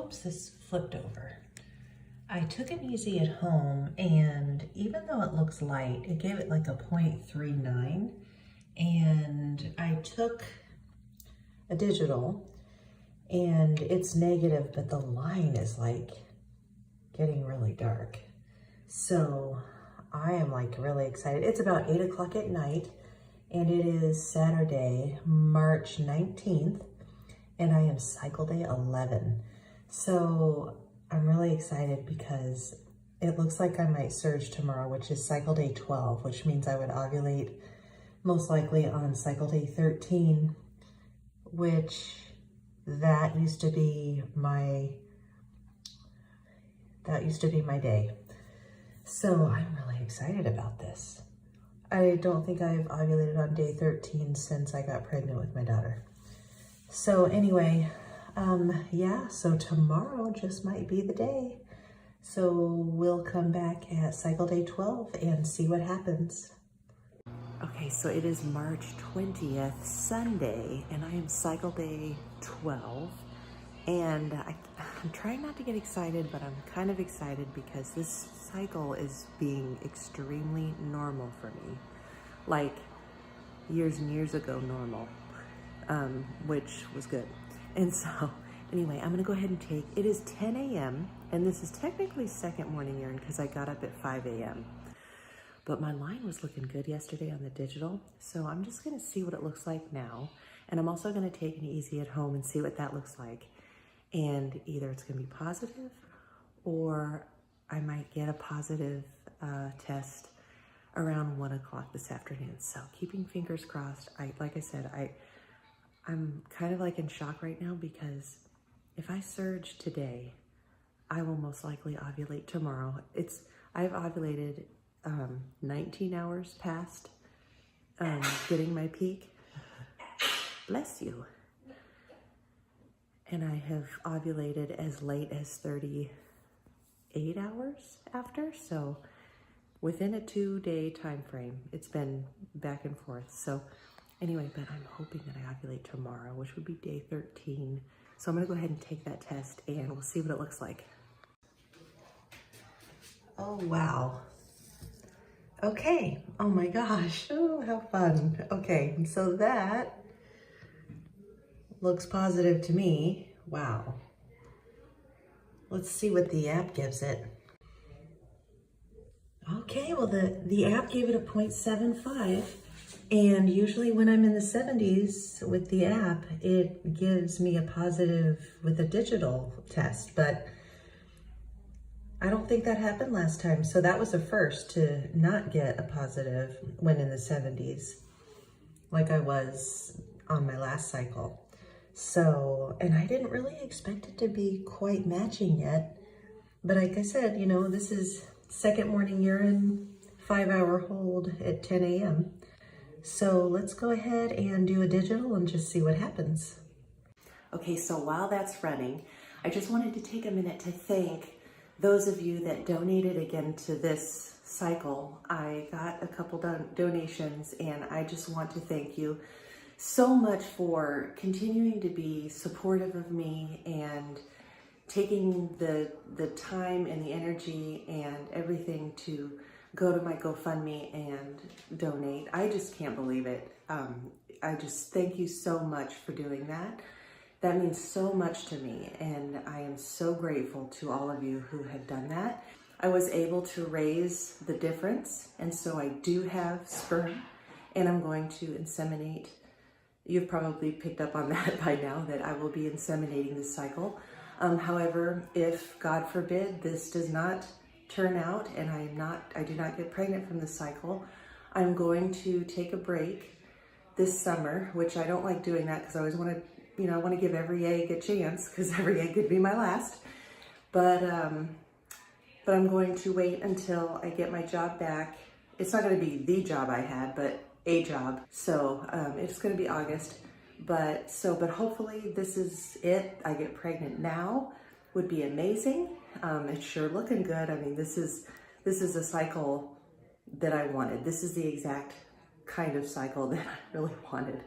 oops, this flipped over. I took it easy at home, and even though it looks light, it gave it like a 0.39, and I took a digital and it's negative, but the line is like getting really dark. So I am like really excited. It's about 8 o'clock at night, and it is Saturday, March 19th, and I am cycle day 11. So I'm really excited because it looks like I might surge tomorrow, which is cycle day 12, which means I would ovulate most likely on cycle day 13, which that used to be my day. So I'm really excited about this. I don't think I've ovulated on day 13 since I got pregnant with my daughter. So anyway, yeah, so tomorrow just might be the day. So we'll come back at cycle day 12 and see what happens. Okay, so it is March 20th, Sunday, and I am cycle day 12. And I'm trying not to get excited, but I'm kind of excited because this cycle is being extremely normal for me. Like years and years ago normal, which was good. And so anyway, I'm gonna go ahead and take, it is 10 a.m. and this is technically second morning urine because I got up at 5 a.m. But my line was looking good yesterday on the digital. So I'm just gonna see what it looks like now. And I'm also gonna take an easy at home and see what that looks like. And either it's gonna be positive or I might get a positive test around 1 o'clock this afternoon. So keeping fingers crossed. Like I said, I'm kind of like in shock right now because if I surge today, I will most likely ovulate tomorrow. I've ovulated 19 hours past getting my peak. Bless you. And I have ovulated as late as 38 hours after. So within a 2-day time frame, it's been back and forth. So anyway, but I'm hoping that I ovulate tomorrow, which would be day 13. So I'm gonna go ahead and take that test and we'll see what it looks like. Oh, wow. Okay, oh my gosh, oh, how fun. Okay, so that looks positive to me. Wow. Let's see what the app gives it. Okay, well the app gave it a 0.75, and usually when I'm in the 70s with the app, it gives me a positive with a digital test, but I don't think that happened last time. So that was a first to not get a positive when in the 70s, like I was on my last cycle. So, and I didn't really expect it to be quite matching yet, but like I said, you know, this is second morning urine, 5-hour hold at 10 a.m. So let's go ahead and do a digital and just see what happens. Okay, so while that's running, I just wanted to take a minute to thank those of you that donated again to this cycle. I got a couple donations, and I just want to thank you so much for continuing to be supportive of me and taking the time and the energy and everything to go to my GoFundMe and donate. I just can't believe it. I just thank you so much for doing that. That means so much to me, and I am so grateful to all of you who have done that. I was able to raise the difference, and so I do have sperm, and I'm going to inseminate. You've probably picked up on that by now, that I will be inseminating this cycle. However, if God forbid this does not turn out and I do not get pregnant from this cycle, I'm going to take a break this summer, which I don't like doing that because I always want to, you know, I want to give every egg a chance because every egg could be my last. But I'm going to wait until I get my job back. It's not going to be the job I had, but a job. So it's going to be August. But hopefully this is it. I get pregnant now, would be amazing. It's sure looking good. I mean, this is a cycle that I wanted. This is the exact kind of cycle that I really wanted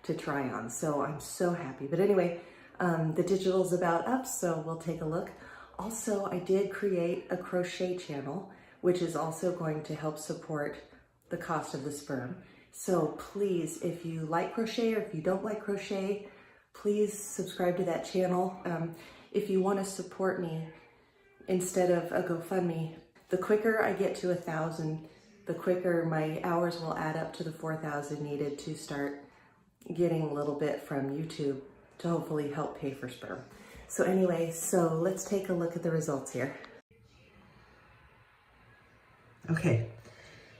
to try on. So I'm so happy. But anyway, The digital's about up, so we'll take a look. Also, I did create a crochet channel, which is also going to help support the cost of the sperm. So please, if you like crochet or if you don't like crochet, please subscribe to that channel. If you want to support me instead of a GoFundMe, the quicker I get to 1,000, the quicker my hours will add up to the 4,000 needed to start getting a little bit from YouTube to hopefully help pay for sperm. So anyway, so let's take a look at the results here. Okay,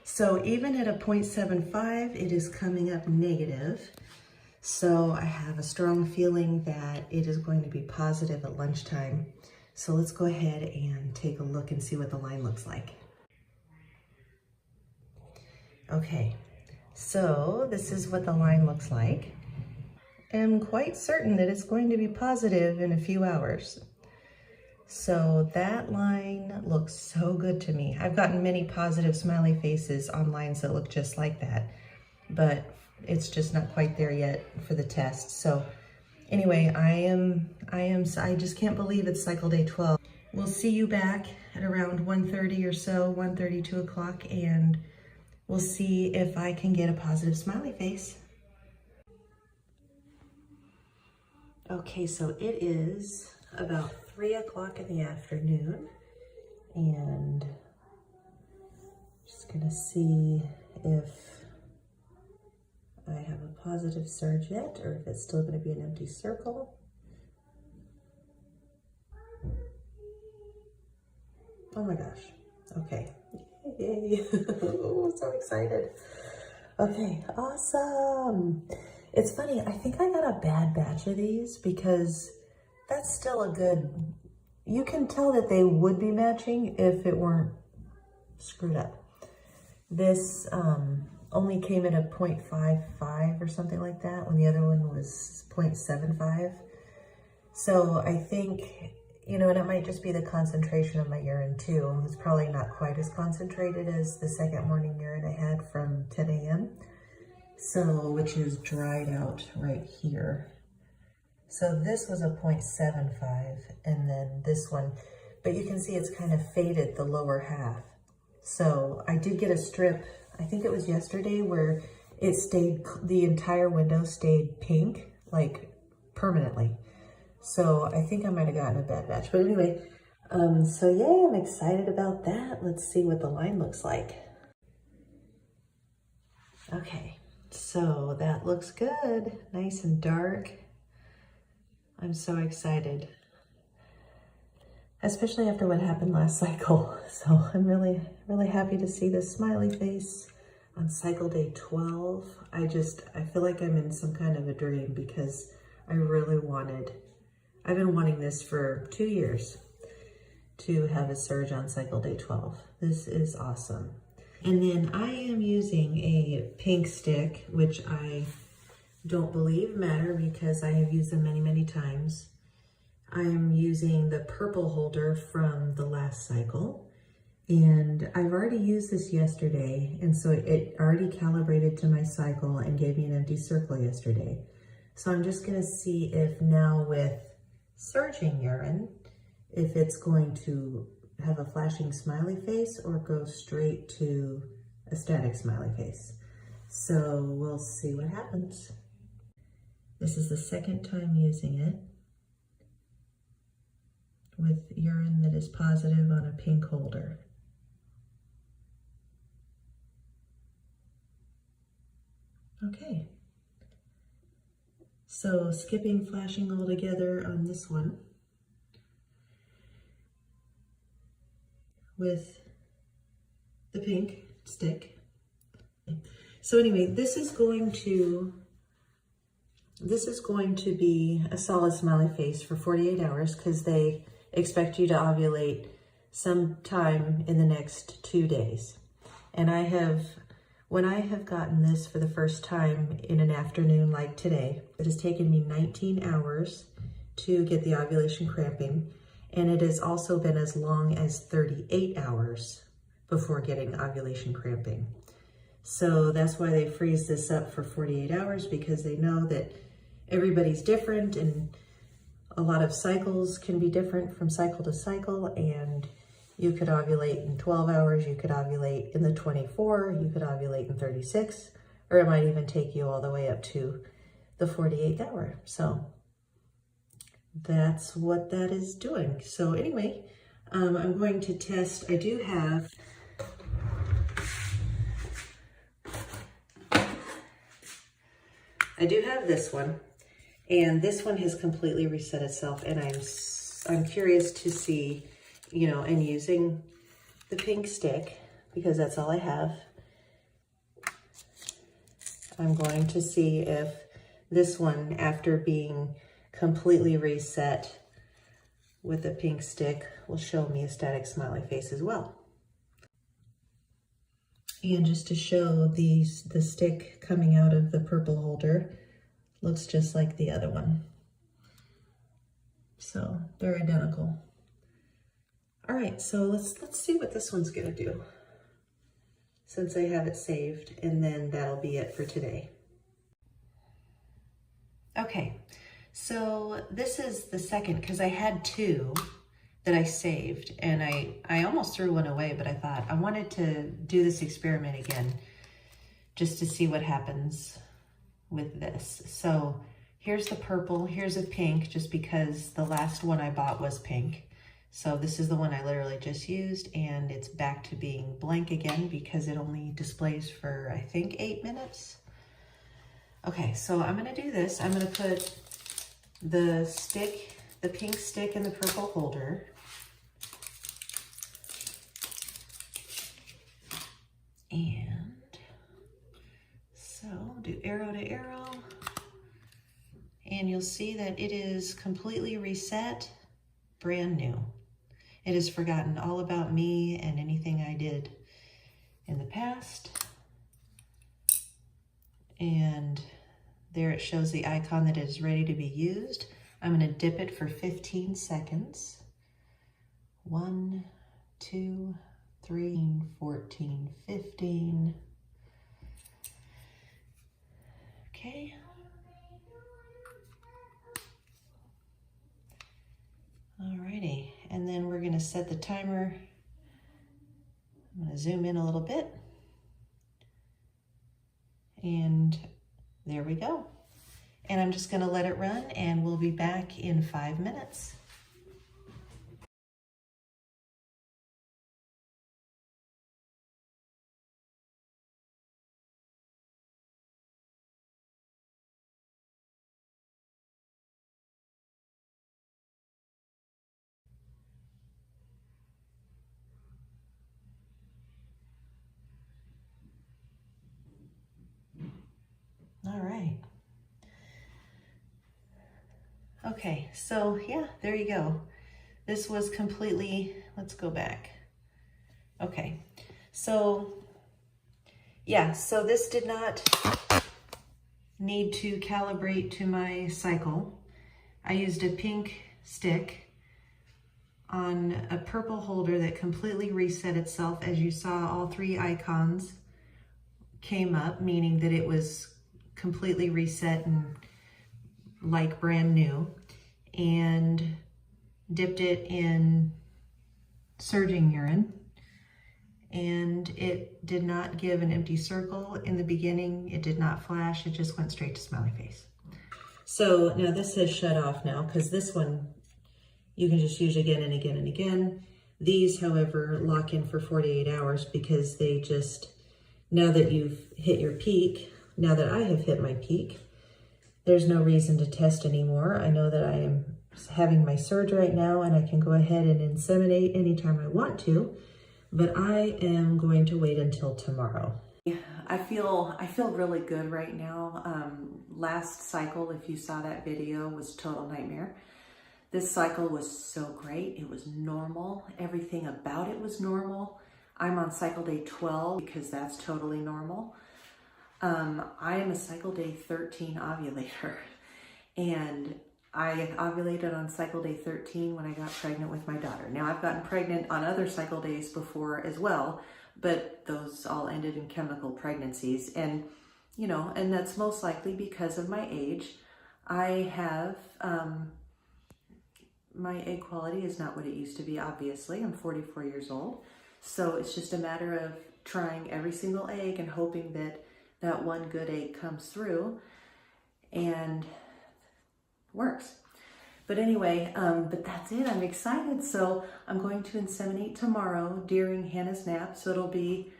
so even at a 0.75, it is coming up negative. So I have a strong feeling that it is going to be positive at lunchtime. So let's go ahead and take a look and see what the line looks like. Okay, so this is what the line looks like. I'm quite certain that it's going to be positive in a few hours. So that line looks so good to me. I've gotten many positive smiley faces on lines that look just like that, but it's just not quite there yet for the test. So anyway, I just can't believe it's cycle day 12. We'll see you back at around 1:30 or so, 1:30, 2 o'clock, and we'll see if I can get a positive smiley face. Okay, so it is about 3 o'clock in the afternoon, and just gonna see if I have a positive surge yet, or if it's still gonna be an empty circle. Oh my gosh, okay, yay, oh, so excited. Okay, awesome. It's funny, I think I got a bad batch of these because that's still a good, you can tell that they would be matching if it weren't screwed up. This only came at a 0.55 or something like that, when the other one was 0.75. So I think, you know, and it might just be the concentration of my urine too. It's probably not quite as concentrated as the second morning urine I had from 10 a.m. So, which is dried out right here. So this was a 0.75, and then this one, but you can see it's kind of faded the lower half. So I did get a strip, I think it was yesterday, where it stayed, the entire window stayed pink, like permanently. So I think I might have gotten a bad batch, but anyway, so yeah, I'm excited about that. Let's see what the line looks like. Okay, so that looks good, nice and dark. I'm so excited, especially after what happened last cycle. So I'm really, really happy to see this smiley face on cycle day 12. I feel like I'm in some kind of a dream because I've been wanting this for 2 years to have a surge on cycle day 12. This is awesome. And then I am using a pink stick, which I don't believe matter because I have used them many, many times. I'm using the purple holder from the last cycle, and I've already used this yesterday, and so it already calibrated to my cycle and gave me an empty circle yesterday. So I'm just gonna see if now with surging urine, if it's going to have a flashing smiley face or go straight to a static smiley face. So we'll see what happens. This is the second time using it with urine that is positive on a pink holder. Okay. So skipping flashing altogether on this one with the pink stick. So anyway, this is going to be a solid smiley face for 48 hours because they expect you to ovulate sometime in the next 2 days. And when I have gotten this for the first time in an afternoon like today, it has taken me 19 hours to get the ovulation cramping, and it has also been as long as 38 hours before getting ovulation cramping. So that's why they freeze this up for 48 hours, because they know that everybody's different and a lot of cycles can be different from cycle to cycle, and you could ovulate in 12 hours, you could ovulate in the 24, you could ovulate in 36, or it might even take you all the way up to the 48th hour. So that's what that is doing. So anyway, I'm going to test. I do have this one, and this one has completely reset itself, and I'm curious to see, you know, and using the pink stick, because that's all I have, I'm going to see if this one, after being completely reset with the pink stick, will show me a static smiley face as well. And just to show the stick coming out of the purple holder looks just like the other one. So they're identical. All right, so let's see what this one's gonna do, since I have it saved, and then that'll be it for today. Okay, so this is the second, because I had two that I saved, and I almost threw one away, but I thought I wanted to do this experiment again just to see what happens with this. So here's the purple, here's a pink, just because the last one I bought was pink. So this is the one I literally just used, and it's back to being blank again because it only displays for, I think, 8 minutes. Okay, so I'm gonna do this. I'm gonna put the stick, the pink stick, in the purple holder. And so do arrow to arrow, and you'll see that it is completely reset, brand new. It has forgotten all about me and anything I did in the past. And there it shows the icon that it is ready to be used. I'm going to dip it for 15 seconds. 1, 2, 3, 14, 15. Okay. Alrighty, and then we're going to set the timer. I'm going to zoom in a little bit. And there we go. And I'm just going to let it run, and we'll be back in 5 minutes. All right. Okay, so yeah, there you go. This was completely, let's go back. Okay, so yeah, so this did not need to calibrate to my cycle. I used a pink stick on a purple holder that completely reset itself. As you saw, all 3 icons came up, meaning that it was completely reset and like brand new, and dipped it in surging urine, and it did not give an empty circle in the beginning. It did not flash. It just went straight to smiley face. So now this says shut off now, because this one you can just use again and again and again. These, however, lock in for 48 hours because they just, now that you've hit your peak, now that I have hit my peak, there's no reason to test anymore. I know that I am having my surge right now, and I can go ahead and inseminate anytime I want to, but I am going to wait until tomorrow. I feel really good right now. Last cycle, if you saw that video, was total nightmare. This cycle was so great. It was normal. Everything about it was normal. I'm on cycle day 12 because that's totally normal. I am a cycle day 13 ovulator, and I ovulated on cycle day 13 when I got pregnant with my daughter. Now, I've gotten pregnant on other cycle days before as well, but those all ended in chemical pregnancies. And, you know, and that's most likely because of my age. I have my egg quality is not what it used to be, obviously. I'm 44 years old. So it's just a matter of trying every single egg and hoping that that one good egg comes through and works. But anyway, but that's it. I'm excited. So I'm going to inseminate tomorrow during Hannah's nap. So it'll be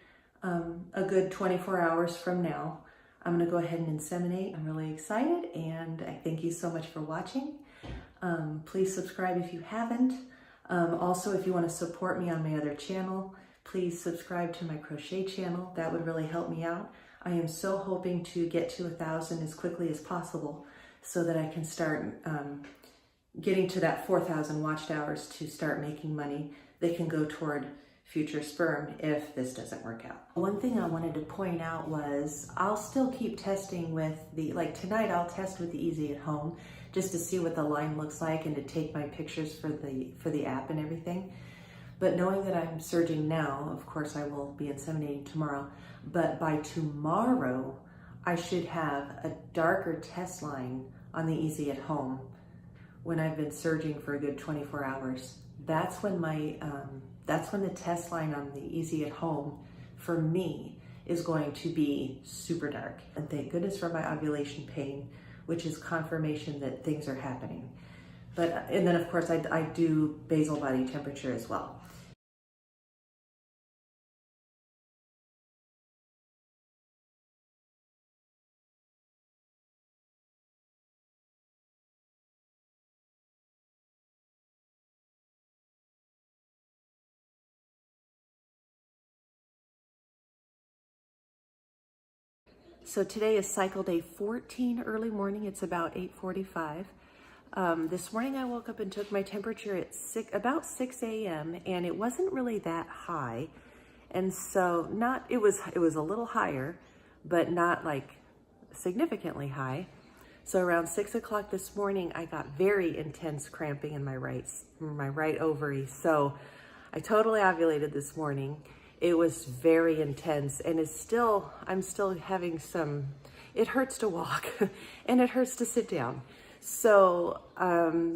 a good 24 hours from now. I'm going to go ahead and inseminate. I'm really excited, and I thank you so much for watching. Please subscribe if you haven't. Also, if you want to support me on my other channel, please subscribe to my crochet channel. That would really help me out. I am so hoping to get to 1,000 as quickly as possible so that I can start getting to that 4,000 watched hours to start making money that can go toward future sperm if this doesn't work out. One thing I wanted to point out was I'll still keep testing with like tonight I'll test with the Easy at Home just to see what the line looks like and to take my pictures for the app and everything. But knowing that I'm surging now, of course I will be inseminating tomorrow, but by tomorrow I should have a darker test line on the Easy at Home when I've been surging for a good 24 hours. That's when the test line on the Easy at Home for me is going to be super dark. And thank goodness for my ovulation pain, which is confirmation that things are happening. But, and then of course I do basal body temperature as well. So today is cycle day 14, early morning. It's about 8:45. This morning I woke up and took my temperature at about 6 a.m. and it wasn't really that high. And so it was a little higher, but not like significantly high. So around 6 o'clock this morning, I got very intense cramping in my right ovary. So I totally ovulated this morning. It was very intense, and I'm still having it hurts to walk and it hurts to sit down. So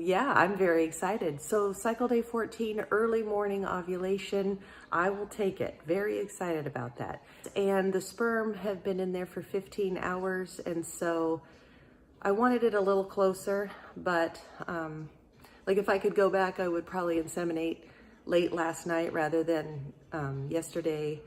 yeah, I'm very excited. So cycle day 14, early morning ovulation, I will take it. Very excited about that. And the sperm have been in there for 15 hours, and so I wanted it a little closer, but like if I could go back, I would probably inseminate late last night rather than yesterday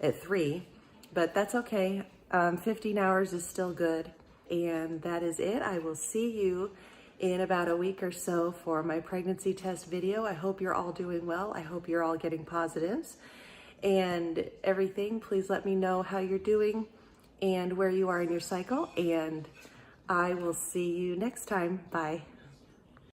at 3, but that's okay. 15 hours is still good, and that is it. I will see you in about a week or so for my pregnancy test video. I hope you're all doing well. I hope you're all getting positives and everything. Please let me know how you're doing and where you are in your cycle, and I will see you next time. Bye.